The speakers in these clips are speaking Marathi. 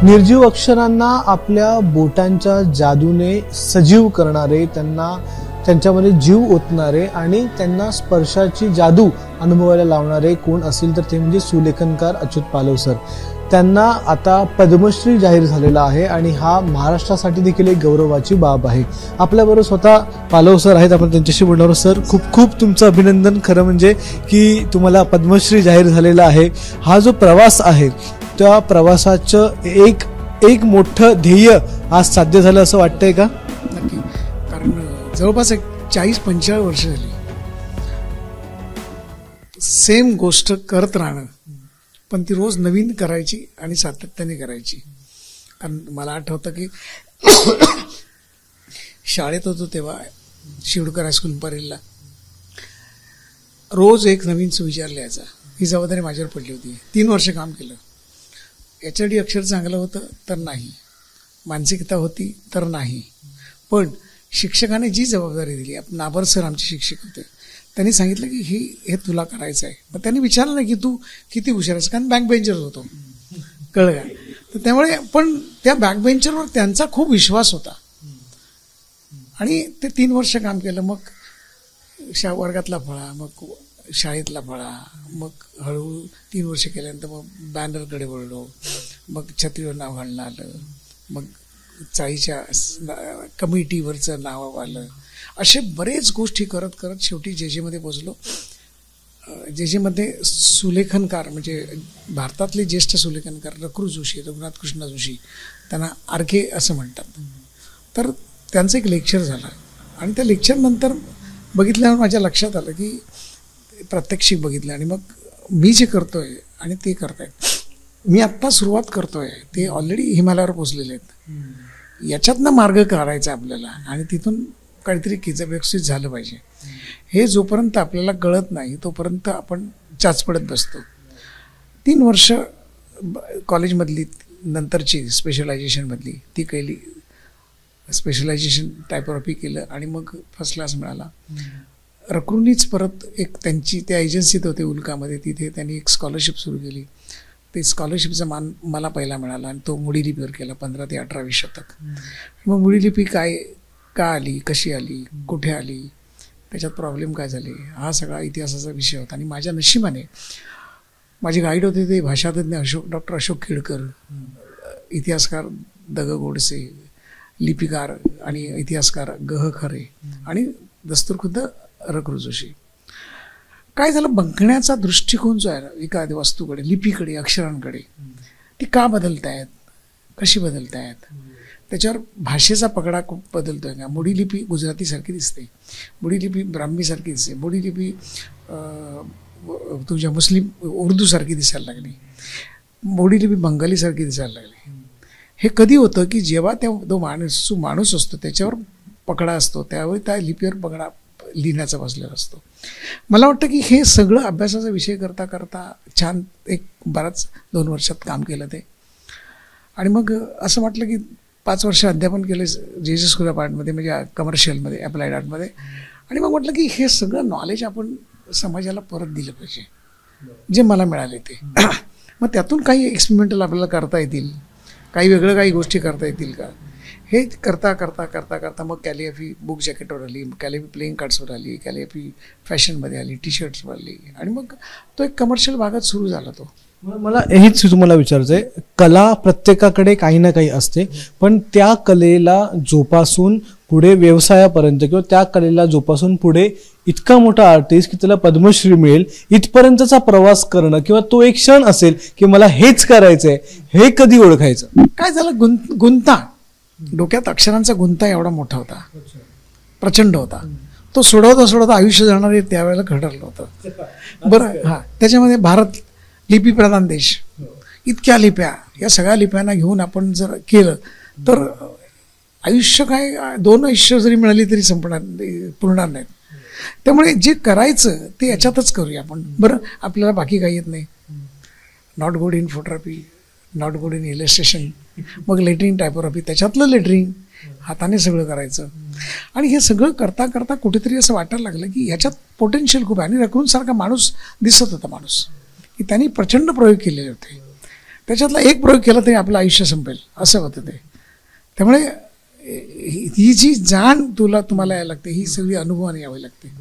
निर्जीव अक्षरांना आपल्या बोटांच्या जादूने सजीव करणारे, त्यांना त्यांच्यामध्ये जीव ओतणारे आणि त्यांना स्पर्शाची जादू अनुभवायला लावणारे कोण असेल तर ते म्हणजे सुलेखनकार अच्युत पालव सर. त्यांना आता पद्मश्री जाहीर झालेला आहे आणि हा महाराष्ट्रासाठी देखील एक गौरवाची बाब आहे. आपल्याबरोबर स्वतः पालव सर आहेत, आपण त्यांच्याशी बोलणार. सर, खूप खूप तुमचं अभिनंदन. खरं म्हणजे की तुम्हाला पद्मश्री जाहीर झालेला आहे. हा जो प्रवास आहे त्या प्रवासाचं एक मोठं ध्येय आज साध्य झालं असं वाटतंय का? नक्की, कारण जवळपास 40-45 वर्ष झाली सेम गोष्ट करत राहणं, पण ती रोज नवीन करायची आणि सातत्याने करायची. कारण मला आठवतं की शाळेत होतो तेव्हा शिवडकर हायस्कूल परिलला रोज एक नवीन सुविचार लिहायचा. ही जबाबदारी माझ्यावर पडली होती. 3 वर्ष काम केलं. याच्यासाठी अक्षर चांगलं होतं तर नाही, मानसिकता होती तर नाही, पण शिक्षकाने जी जबाबदारी दिली, नाबर सर आमचे शिक्षक होते, त्यांनी सांगितलं की हे तुला करायचं आहे. मग त्यांनी विचारलं नाही की तू किती हुशार आहेस, कारण बॅक बेंचर होतो, कळलं का? तर त्यामुळे पण त्या बॅक बेंचरवर त्यांचा खूप विश्वास होता आणि ते 3 वर्ष काम केलं. मग वर्गातला फळा, मग शाळेतला फळा, मग हळूहळू 3 वर्ष केल्यानंतर मग बॅनरकडे वळलो, मग छत्रीवर नाव घालणं आलं, मग चाळीच्या कमिटीवरचं नाव आलं. असे बरेच गोष्टी करत करत शेवटी जेजेमध्ये पोचलो. जेजेमध्ये सुलेखनकार म्हणजे भारतातले ज्येष्ठ सुलेखनकार रकृ जोशी, रघुनाथ कृष्ण जोशी, त्यांना आरके असं म्हणतात. तर त्यांचं एक लेक्चर झालं आणि त्या लेक्चरनंतर बघितल्यावर माझ्या लक्षात आलं की प्रात्यक्षिक बघितलं आणि मग मी जे करतोय आणि ते करतायत, मी आत्ता सुरुवात करतोय, ते ऑलरेडी हिमालयावर पोचलेले आहेत. याच्यातनं मार्ग काढायचा आपल्याला आणि तिथून काहीतरी व्यवस्थित झालं पाहिजे. हे जोपर्यंत आपल्याला कळत नाही तोपर्यंत आपण चाचपडत बसतो. 3 वर्ष कॉलेजमधली नंतरची स्पेशलायझेशनमधली ती केली. स्पेशलायझेशन टायपोग्राफी केलं आणि मग फर्स्ट क्लास मिळाला. रकृनीच परत एक त्यांची त्या एजन्सीत होते उल्कामध्ये, तिथे त्यांनी एक स्कॉलरशिप सुरू केली. ते स्कॉलरशिपचा मान मला पहिला मिळाला आणि तो मुडी लिपीवर केला 15 ते 18वी शतक. मग मुडी लिपी का आली, कशी आली, कुठे आली, त्याच्यात प्रॉब्लेम काय झाले, हा सगळा इतिहासाचा विषय होता. आणि माझ्या नशिबाने माझे गाईड होते ते भाषातज्ञ डॉक्टर अशोक खेडकर, इतिहासकार द. गोडसे, लिपिकार आणि इतिहासकार ग. खरे आणि दस्तूरखुद्द रकृ जोशी. काय झालं, बघण्याचा दृष्टिकोन जो आहे एका वस्तूकडे, लिपीकडे, अक्षरांकडे, ती का बदलतायत, कशी बदलतायत, त्याच्यावर भाषेचा पगडा खूप बदलतोय का. मुडी लिपी गुजरातीसारखी दिसते, मुडी लिपी ब्राह्मीसारखी दिसते, मुडी लिपी तुझ्या मुस्लिम उर्दूसारखी दिसायला लागली, मुडी लिपी बंगालीसारखी दिसायला लागली. हे कधी होतं की जेव्हा तो माणूस असतो त्याच्यावर पकडा असतो, त्यावेळी त्या लिपीवर पगडा लिहिण्याचा बसलेला असतो. मला वाटतं की हे सगळं अभ्यासाचा विषय करता करता छान एक बराच 2 वर्षात काम केलं ते. आणि मग असं वाटलं की 5 वर्ष अध्यापन केलं जेजे स्कूल ऑफ आर्टमध्ये, म्हणजे कमर्शियलमध्ये, अप्लाइड आर्टमध्ये. आणि मग म्हटलं की हे सगळं नॉलेज आपण समाजाला परत दिलं पाहिजे, जे मला मिळाले ते. मग त्यातून काही एक्सपेरिमेंटल आपल्याला करता येतील, काही गोष्टी करता येतील का, हे करता करता करता करता मग कॅलिग्राफी बुक जॅकेटवर आली, कॅलिग्राफी प्लेइंग कार्ड्सवर आली, कॅलिग्राफी फॅशनमध्ये आली, टी शर्ट्सवर आली आणि मग तो एक कमर्शियल भागात सुरू झाला तो. मला हेच तुम्हाला विचारायचं आहे, कला प्रत्येकाकडे काही ना काही असते, पण त्या कलेला जोपासून पुढे व्यवसायापर्यंत किंवा त्या कलेला जोपासून पुढे इतका मोठा आर्टिस्ट की त्याला पद्मश्री मिळेल इथपर्यंतचा प्रवास करणं किंवा तो एक क्षण असेल की मला हेच करायचंय, हे कधी ओळखायचं? काय झालं, गुंता डोक्यात अक्षरांचा गुंता एवढा मोठा होता, प्रचंड होता. तो सोडवता आयुष्य जाणार आहे त्यावेळेला घडलं होतं. बरं, हां, त्याच्यामध्ये भारत लिपी प्रधान देश, इतक्या लिप्या, या सगळ्या लिप्यांना घेऊन आपण जर केलं तर आयुष्य काय 2 आयुष्य जरी मिळाली तरी पुरणार नाहीत. त्यामुळे जे करायचं ते याच्यातच करूया आपण. बरं, आपल्याला बाकी काही येत नाही, not good in photography, not good in illustration, मग लेटरिंग टायपोग्राफी, त्याच्यातलं लेटरिंग हाताने सगळं करायचं. आणि हे सगळं करता करता कुठेतरी असं वाटायला लागलं की ह्याच्यात पोटेन्शियल खूप आहे. आणि रघुवंशसारखा माणूस दिसत होता, माणूस की त्यांनी प्रचंड प्रयोग केलेले होते. त्याच्यातला एक प्रयोग केला तरी आपलं आयुष्य संपेल असं होतं ते. त्यामुळे ही जी जाण तुम्हाला यायला लागते, ही सगळी अनुभवाने यावी लागते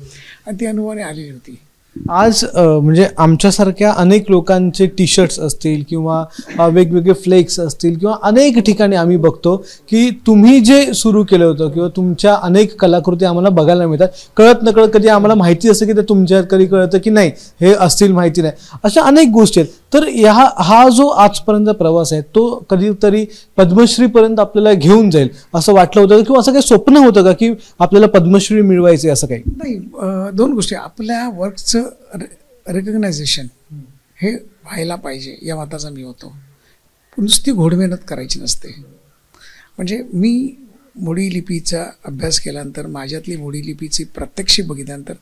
आणि ती अनुभवाने आलेली होती. आज म्हणजे आमच्यासारख्या अनेक लोकांचे टी शर्ट्स असतील किंवा वेगवेगळे फ्लेक्स असतील किंवा अनेक ठिकाणी आम्ही बघतो की तुम्ही जे सुरू केलं होतं किंवा तुमच्या अनेक कलाकृती आम्हाला बघायला मिळतात. कळत नकळत कधी आम्हाला माहिती असतं की ते तुमच्यात कधी कळतं की नाही हे असतील माहिती नाही, अशा अनेक गोष्टी आहेत. तर हा जो आजपर्यंत प्रवास आहे तो कधीतरी पद्मश्रीपर्यंत आपल्याला घेऊन जाईल असं वाटलं होतं किंवा असं काही स्वप्न होतं का की आपल्याला पद्मश्री मिळवायचे असं काही? नाही, दोन गोष्टी. आपल्या वर्कचं रेकग्नायझेशन हे व्हायला पाहिजे या मताचा मी होतो. नुसती घोडमेहनत करायची नसते. म्हणजे मी मोडी लिपीचा अभ्यास केल्यानंतर, माझ्यातली मोडी लिपीची प्रात्यक्षिक बघितल्यानंतर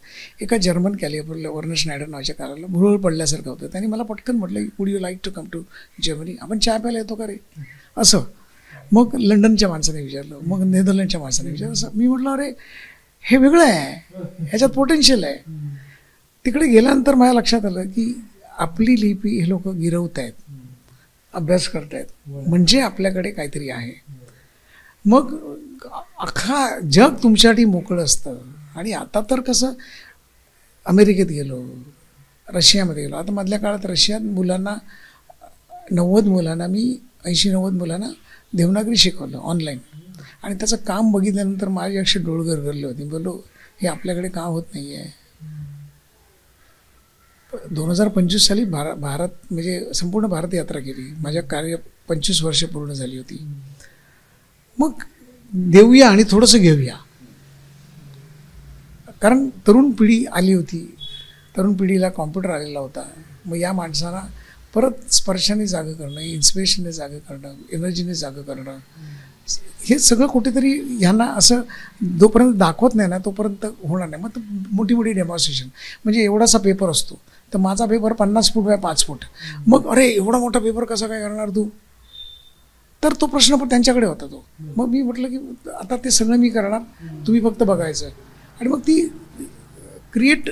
एका जर्मन कॅलिग्राफरला वर्नर स्नायडर नावाच्या काराला भुरळ पडल्यासारखं होतं. त्यांनी मला पटकन म्हटलं, would you like to come to Germany? आपण चहा प्यायला येतो का रे असं. मग लंडनच्या माणसाने विचारलं, मग नेदरलँडच्या माणसाने विचारलं. असं मी म्हटलं, अरे हे वेगळं आहे, ह्याच्यात पोटेन्शियल आहे. तिकडे गेल्यानंतर माझ्या लक्षात आलं की आपली लिपी हे लोक गिरवत आहेत, अभ्यास करत आहेत, म्हणजे आपल्याकडे काहीतरी आहे. मग अख्खा जग तुमच्यासाठी मोकळं असतं. आणि आता तर कसं, अमेरिकेत गेलो, रशियामध्ये गेलो. आता मधल्या काळात रशियात मुलांना 90 मुलांना मी 80-90 मुलांना देवनागरी शिकवलं ऑनलाईन. आणि त्याचं काम बघितल्यानंतर माझी अशी डोळ गरगरली होती. बोललो, हे आपल्याकडे काम होत नाही आहे. 2025 साली भारत म्हणजे संपूर्ण भारत यात्रा केली. माझ्या कार्य 25 वर्ष पूर्ण झाली होती. मग देऊया आणि थोडंसं घेऊया, कारण तरुण पिढी आली होती. तरुण पिढीला कॉम्प्युटर आलेला होता. मग या माणसाला परत स्पर्शाने जागं करणं, इन्स्पिरेशनने जागं करणं, एनर्जीने जागं करणं, हे सगळं कुठेतरी ह्यांना असं जोपर्यंत दाखवत नाही ना तोपर्यंत होणार नाही. मग मोठी मोठी डेमॉन्स्ट्रेशन, म्हणजे एवढासा पेपर असतो तर माझा पेपर 50 फूट बाय 5 फूट. मग अरे एवढा मोठा पेपर कसा काय करणार तू? तर तो प्रश्न पण त्यांच्याकडे होता तो. मग मी म्हटलं की आता ते सगळं मी करणार, तुम्ही फक्त बघायचं. आणि मग ती क्रिएट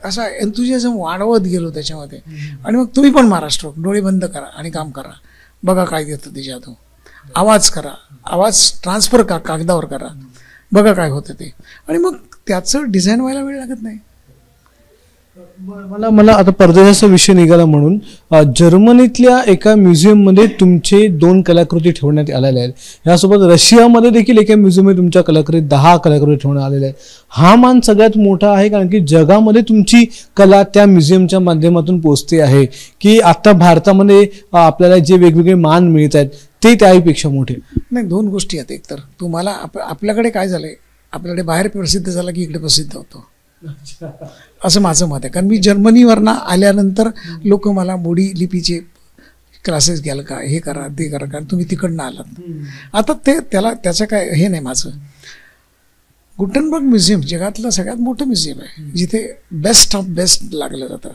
असा एन्थुजियाझम वाढवत गेलो त्याच्यामध्ये. आणि मग तुम्ही पण महाराष्ट्र डोळे बंद करा आणि काम करा, बघा काय देतं त्याच्यातून. आवाज करा, आवाज ट्रान्सफर कागदावर करा, बघा काय होतं ते. आणि मग त्याचं डिझाईन व्हायला वेळ लागत नाही. मला आता परदेशाचा विषय निघाला म्हणून जर्मनीतल्या एका म्युझियममध्ये तुमचे 2 कलाकृती ठेवण्यात आलेल्या आहेत. यासोबत रशियामध्ये देखील एका म्युझियममध्ये तुमच्या कलाकृती 10 कलाकृती ठेवण्यात आलेल्या आहेत. हा मान सगळ्यात मोठा आहे कारण की जगामध्ये तुमची कला त्या म्युझियमच्या माध्यमातून पोचते आहे की आता भारतामध्ये आपल्याला जे वेगवेगळे मान मिळत आहेत ते त्याहीपेक्षा मोठे नाही. 2 गोष्टी आहेत. एक तर तुम्हाला आपल्याकडे काय झालंय, आपल्याकडे बाहेर प्रसिद्ध झाला की इकडे प्रसिद्ध होतो असं माझं मत आहे. कारण मी जर्मनीवरनं आल्यानंतर लोक मला मोडी लिपीचे क्लासेस घ्याल का, हे करा ते करा, कारण तुम्ही तिकडनं आलात. आता त्याचं काय हे नाही माझं. गुटनबर्ग म्युझियम जगातलं सगळ्यात मोठं म्युझियम आहे जिथे बेस्ट ऑफ बेस्ट लागलं जातं.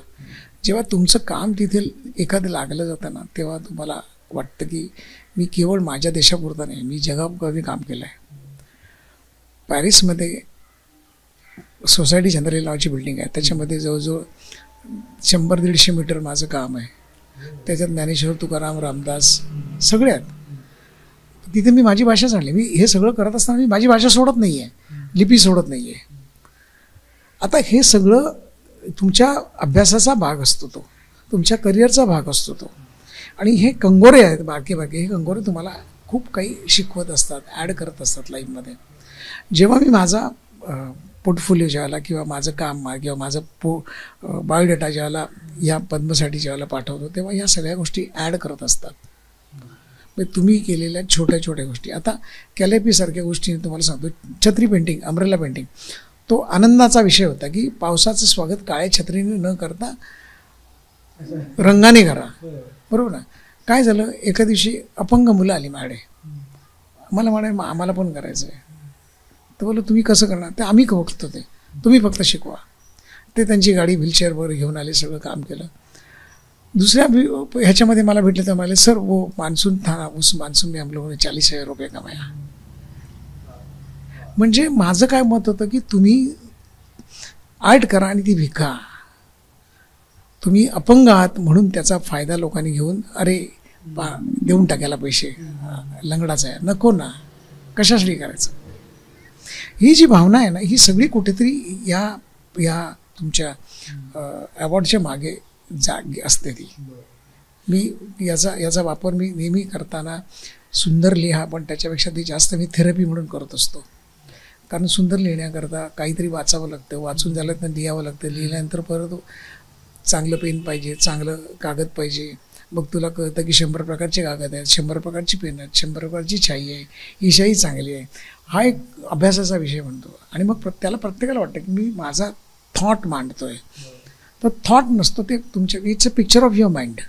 जेव्हा तुमचं काम तिथे एखादं लागलं जातं ना तेव्हा तुम्हाला वाटतं की मी केवळ माझ्या देशापुरतं नाही, मी जगापुरतं काम केलं आहे. पॅरिसमध्ये सोसायटी जनरल नावाची बिल्डिंग आहे, त्याच्यामध्ये जवळजवळ 100-150 मीटर माझं काम आहे. त्याच्यात ज्ञानेश्वर, तुकाराम, रामदास सगळे आहेत. तिथे मी माझी भाषा जाणली. मी हे सगळं करत असताना मी माझी भाषा सोडत नाही आहे, लिपी सोडत नाही आहे. आता हे सगळं तुमच्या अभ्यासाचा भाग असतो, तो तुमच्या करिअरचा भाग असतो तो. आणि हे कंगोरे आहेत बारके हे कंगोरे तुम्हाला खूप काही शिकवत असतात, ॲड करत असतात लाईफमध्ये. जेव्हा मी माझा पोर्टफोलिओ ज्यावेळेला किंवा माझं काम किंवा माझं बायोडेटा ज्यावेळेला या पद्मसाठी ज्यावेळेला पाठवतो तेव्हा ह्या सगळ्या गोष्टी ॲड करत असतात. म्हणजे तुम्ही केलेल्या छोट्या छोट्या गोष्टी. आता कॅलेपीसारख्या गोष्टीने तुम्हाला सांगतो, छत्री पेंटिंग, अम्ब्रेला पेंटिंग, तो आनंदाचा विषय होता की पावसाचं स्वागत काळ्या छत्रीने न करता रंगाने करा, बरोबर ना. काय झालं, एका दिवशी अपंग मुलं आली माझ्याकडे, मला म्हणाले आम्हाला पण करायचं आहे. तर बोललो तुम्ही कसं करणार? ते आम्ही बघतो, ते तुम्ही फक्त शिकवा. ते त्यांची गाडी व्हीलचेअरवर घेऊन आले, सगळं काम केलं. दुसऱ्या ह्याच्यामध्ये मला भेटले तर म्हणाले सर वो मान्सून था उस मान्सून में हम लोगों ने 40,000 रुपये कमाया. म्हणजे माझं काय मत होतं की तुम्ही आर्ट करा आणि ती विका. तुम्ही अपंग आहात म्हणून त्याचा फायदा लोकांनी घेऊन अरे देऊन टाकायला पैसे, लंगडाचा आहे, नको ना, कशासाठी करायचं. ही जी भावना आहे ना, ही सगळी कुठेतरी या तुमच्या अवॉर्डच्या मागे जागी असते. ती मी याचा वापर मी नेहमी करताना सुंदर लिहा, पण त्याच्यापेक्षा ती जास्त मी थेरपी म्हणून करत असतो. कारण सुंदर लिहिण्याकरता काहीतरी वाचावं लागतं, वाचून झालं तर लिहावं लागतं, लिहिल्यानंतर परत चांगलं पेन पाहिजे, चांगलं कागद पाहिजे. मग तुला कळतं की 100 प्रकारचे कागद आहेत, 100 प्रकारची पेन आहेत, 100 प्रकारची शाई आहे, ही शाई चांगली आहे. हा एक अभ्यासाचा विषय म्हणतो. आणि मग त्याला प्रत्येकाला वाटतं की मी माझा थॉट मांडतोय. तर थॉट नसतो ते तुमच्या, it's a picture of your mind.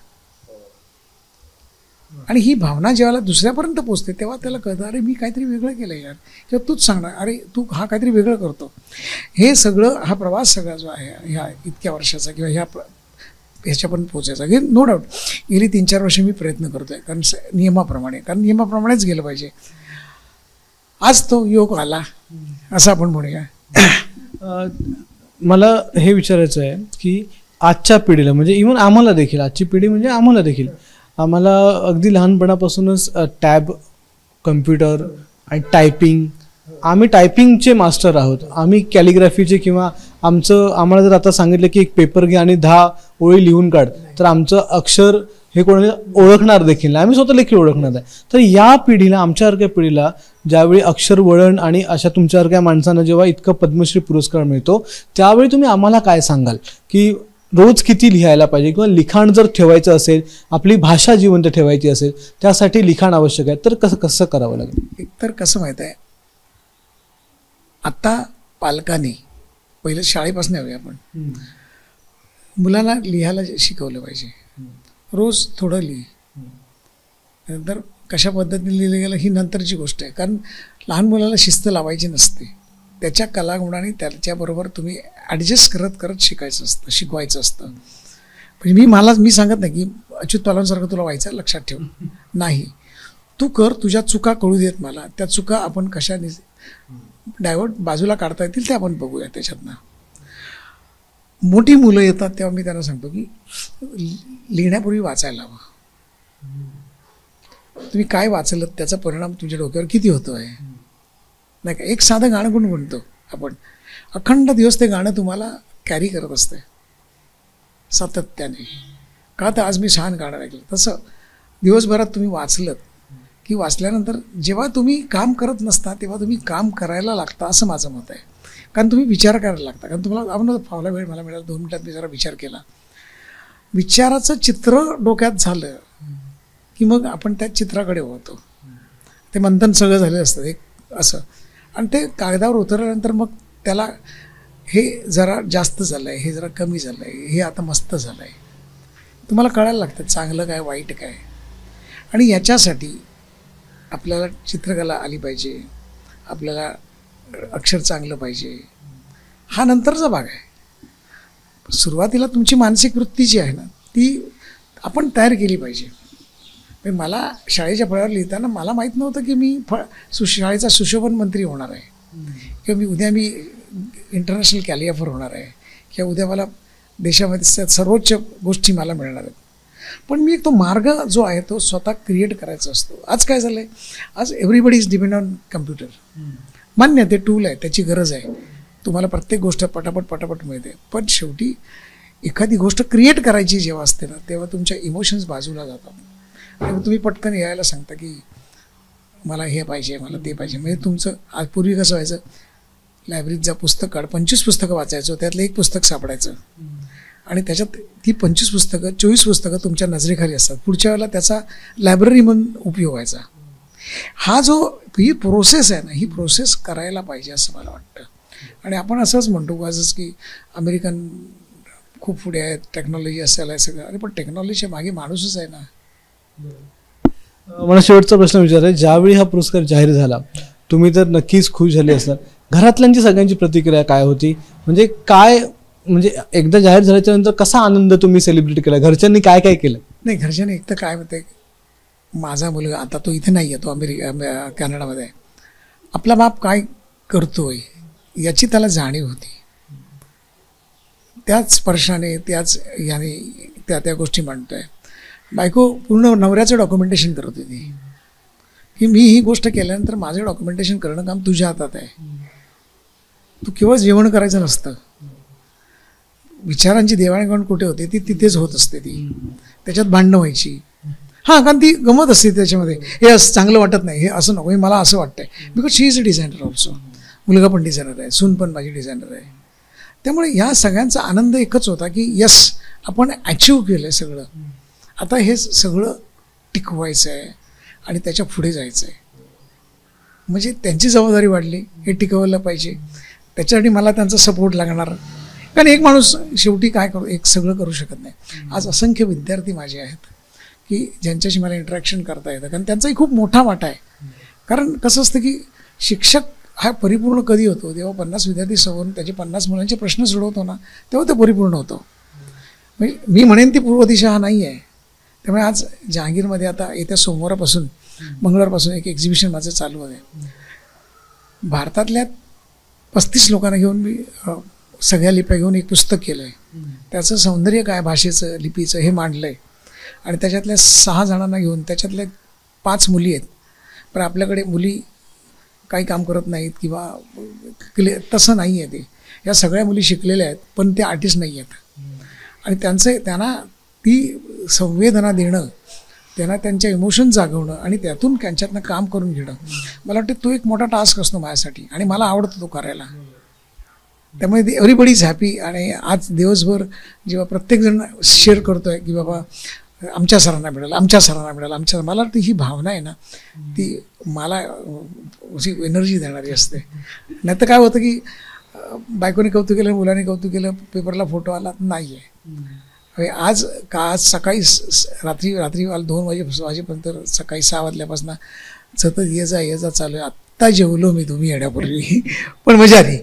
आणि ही भावना जेव्हा दुसऱ्यापर्यंत पोचते तेव्हा त्याला कळतं, अरे मी काहीतरी वेगळं केलं यार, किंवा तूच सांगणार, अरे तू हा काहीतरी वेगळं करतो. हे सगळं, हा प्रवास सगळा जो आहे ह्या इतक्या वर्षाचा किंवा ह्याच्यापर्यंत पोचायचा, हे नो डाऊट गेली 3-4 वर्ष मी प्रयत्न करतो आहे. कारण नियमाप्रमाणेच गेलं पाहिजे. आज तो योग आला असं आपण म्हणूया. मला हे विचारायचं आहे की आजच्या पिढीला, म्हणजे इव्हन आम्हाला देखील, आजची पिढी म्हणजे आम्हाला देखील, आम्हाला अगदी लहानपणापासूनच टॅब, कम्प्युटर आणि टायपिंग, आम्ही टायपिंगचे मास्टर आहोत. आम्ही कॅलिग्राफीचे, किंवा आम्हाला जर आता सांगितलं की एक पेपर घे आणि 10 ओळी लिहून काढ, तर आमचं अक्षर हे कोणी ओळखणार देखील नाही, आम्ही स्वतः देखील ओळखणार आहे. तर या पिढीला, आमच्यासारख्या पिढीला ज्यावेळी अक्षर वळण आणि अशा तुमच्यासारख्या माणसांना जेव्हा इतका पद्मश्री पुरस्कार मिळतो, त्यावेळी तुम्ही आम्हाला काय सांगाल की रोज किती लिहायला पाहिजे, किंवा लिखाण जर ठेवायचं असेल, आपली भाषा जिवंत ठेवायची असेल, त्यासाठी लिखाण आवश्यक आहे, तर कसं करावं लागेल? एकतर कसं माहीत आहे, आता पालकांनी पहिलं शाळेपासून यावे, आपण मुलांना लिहायला शिकवलं पाहिजे. रोज थोडं लिहि, नंतर कशा पद्धतीने लिहिलं गेलं ही नंतरची गोष्ट आहे. कारण लहान मुलाला शिस्त लावायची नसते, त्याच्या कलागुणाने त्याच्याबरोबर तुम्ही ॲडजस्ट करत शिकवायचं असतं. म्हणजे मी सांगत नाही की अच्युत पालवांसारखं तुला व्हायचं, लक्षात ठेव, नाही, तू कर, तुझ्या चुका कळू देत मला, त्या चुका आपण कशा डायव्हर्ट बाजूला काढता येतील ते आपण बघूया. त्याच्यातनं मोठी मुलं येतात तेव्हा मी त्यांना सांगतो की लिहिण्यापूर्वी वाचायला हवं. तुम्ही काय वाचलं त्याचा परिणाम तुमच्या डोक्यावर किती होतो आहे, नाही का. एक साधं गाणं पण म्हणतो आपण, अखंड दिवस ते गाणं तुम्हाला कॅरी करत असते सातत्याने. का तर आज मी छान गाणं ऐकलं. तसं दिवसभरात तुम्ही वाचलं की वाचल्यानंतर जेव्हा तुम्ही काम करत नसता तेव्हा तुम्ही काम करायला लागता, असं माझं मत आहे. कारण तुम्ही विचार करायला लागता. कारण तुम्हाला आपण फावला वेळ मला मिळाला, 2 मिनिटात मी जरा विचार केला, विचाराचं चित्र डोक्यात झालं की मग आपण त्या चित्राकडे वळतो. ते मंथन सगळं झालेलं असतं एक असं, आणि ते कागदावर उतरल्यानंतर मग त्याला हे जरा जास्त झालं आहे, हे जरा कमी झालं आहे, हे आता मस्त झालं आहे, तुम्हाला कळायला लागतं चांगलं काय वाईट काय. आणि याच्यासाठी आपल्याला चित्रकला आली पाहिजे, आपल्याला अक्षर चांगलं पाहिजे, हा नंतरचा भाग आहे. सुरुवातीला तुमची मानसिक वृत्ती जी आहे ना ती आपण तयार केली पाहिजे. मला शाळेच्या फळ्यावर लिहिताना मला माहीत नव्हतं की मी शाळेचा सुशोभन मंत्री होणार आहे, किंवा उद्या मी इंटरनॅशनल कॅलिग्राफर होणार आहे, किंवा उद्या मला देशामध्ये सर्वोच्च गोष्टी मला मिळणार आहेत. पण मी तो मार्ग जो आहे तो स्वतः क्रिएट करायचा असतो. आज काय झालं आहे, आज everybody is depend on computer. मान्य ते टूल आहे, त्याची गरज आहे, तुम्हाला प्रत्येक गोष्ट पटापट मिळते. पण शेवटी एखादी गोष्ट क्रिएट करायची जेव्हा असते ना तेव्हा तुमच्या इमोशन्स बाजूला जातात आणि तुम्ही पटकन यायला सांगता की मला हे पाहिजे, मला ते पाहिजे. म्हणजे तुमचं आज पूर्वी कसं व्हायचं, लायब्ररीत जा, पुस्तक काढ, 25 पुस्तकं वाचायचं, त्यातलं एक पुस्तक सापडायचं आणि त्याच्यात ती 25 पुस्तकं 24 पुस्तकं तुमच्या नजरेखाली असतात. पुढच्या वेळेला त्याचा लायब्ररी म्हणून उपयोग व्हायचा. हा जो ही प्रोसेस आहे ना, ही प्रोसेस करायला पाहिजे असं मला वाटतं. आणि आपण असंच म्हणतो आजच की अमेरिकन खूप पुढे आहेत, टेक्नॉलॉजी असेल आहे सगळं. अरे पण टेक्नॉलॉजीच्या मागे माणूसच आहे ना. मला शेवटचा प्रश्न विचारायचा, ज्यावेळी हा पुरस्कार जाहीर झाला तुम्ही तर नक्कीच खुश झाले असणार, घरातल्यांची सगळ्यांची प्रतिक्रिया काय होती? म्हणजे एकदा जाहीर झाल्याच्या नंतर कसा आनंद तुम्ही सेलिब्रेट केला, घरच्यांनी काय काय केलं? नाही, घरच्यांनी एक तर काय होते, माझा मुलगा आता तो इथे नाही आहे, तो कॅनडामध्ये आहे, आपला बाप काय करतोय याची त्याला जाणीव होती. त्याच स्पर्शाने त्याच याने त्या गोष्टी म्हणतोय. बायको पूर्ण नवऱ्याचं डॉक्युमेंटेशन करत होती की मी ही गोष्ट केल्यानंतर माझं डॉक्युमेंटेशन करणं काम तुझ्या हातात आहे. तू केवळ जेवण करायचं नसतं, विचारांची देवाणघेवाण कुठे होते ती तिथेच होत असते. ती त्याच्यात भांडणं व्हायची, हां, कारण ती गमत असते त्याच्यामध्ये. हे असं चांगलं वाटत नाही, हे असं नको, हे मला असं वाटतंय. Because she is a designer also. मुलगा पण डिझायनर आहे, सून पण माझी डिझायनर आहे. त्यामुळे ह्या सगळ्यांचा आनंद एकच होता की यस, आपण अचीव केलं आहे सगळं. आता हे सगळं टिकवायचं आहे आणि त्याच्या पुढे जायचं आहे. म्हणजे त्यांची जबाबदारी वाढली, हे टिकवलं पाहिजे. त्याच्यासाठी मला त्यांचा सपोर्ट लागणार, कारण एक माणूस शेवटी काय करू, एक सगळं करू शकत नाही. आज असंख्य विद्यार्थी माझे आहेत की ज्यांच्याशी मला इंटरॅक्शन करता येतं, कारण त्यांचाही खूप मोठा वाटा आहे. कारण कसं असतं की शिक्षक हा परिपूर्ण कधी होतो, जेव्हा 50 विद्यार्थी समोरून त्याचे 50 मुलांचे प्रश्न सोडवतो ना, तेव्हा ते परिपूर्ण होतो. म्हणजे मी म्हणेन ती पूर्व दिशा हा नाही आहे. त्यामुळे आज जहांगीरमध्ये आता येत्या सोमवारपासून मंगळवारपासून एक एक्झिबिशन माझं चालू आहे. भारतातल्या 35 लोकांना घेऊन मी सगळ्या लिप्या घेऊन एक पुस्तक केलं आहे. त्याचं सौंदर्य काय भाषेचं, लिपीचं, हे मांडलं आहे. आणि त्याच्यातल्या 6 जणांना घेऊन, त्याच्यातल्या 5 मुली आहेत. पण आपल्याकडे मुली काही काम करत नाहीत किंवा तसं नाही आहे. ते या सगळ्या मुली शिकलेल्या आहेत, पण ते आर्टिस्ट नाही आहेत. आणि त्यांना ती संवेदना देणं, त्यांना त्यांच्या इमोशन जागवणं आणि त्यातून त्यांच्यातनं काम करून घेणं, मला वाटतं तो एक मोठा टास्क असतो माझ्यासाठी आणि मला आवडतो तो करायला. त्यामुळे एव्हरीबडी इज हॅपी. आणि आज दिवसभर जेव्हा प्रत्येकजण शेअर करतो आहे की बाबा आमच्या सरांना मिळालं, आमच्या सरांना मिळालं, मला वाटतं ही भावना आहे ना, ती मला अशी एनर्जी देणारी असते. नाही तर काय होतं की बायकोने कौतुक केलं, मुलाने कौतुक केलं, पेपरला फोटो आला, नाही आहे. आज सकाळी रात्री 2 वाजेपर्यंत सकाळी 6 वाजल्यापासून सतत ये जा चालू आहे. आत्ता जेवलो मी तुम्ही येण्यापूर्वी, पण मजा आली.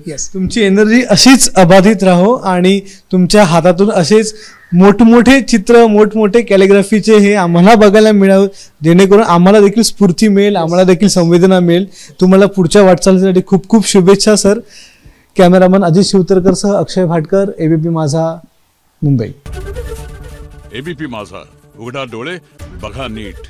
येस, तुमची एनर्जी अशीच अबाधित राहो आणि तुमच्या हातातून असेच मोठमोठे चित्र, मोठमोठे कॅलिग्राफीचे हे आम्हाला बघायला मिळावं, जेणेकरून आम्हाला देखील स्फूर्ती मिळेल, आम्हाला देखील संवेदना मिळेल. तुम्हाला पुढच्या वाटचालीसाठी खूप खूप शुभेच्छा सर. कॅमेरामन अजित शिवतरकरसह अक्षय भाटकर, एबीपी माझा, मुंबई. एबीपी माझा, उघडा डोळे बघा नीट.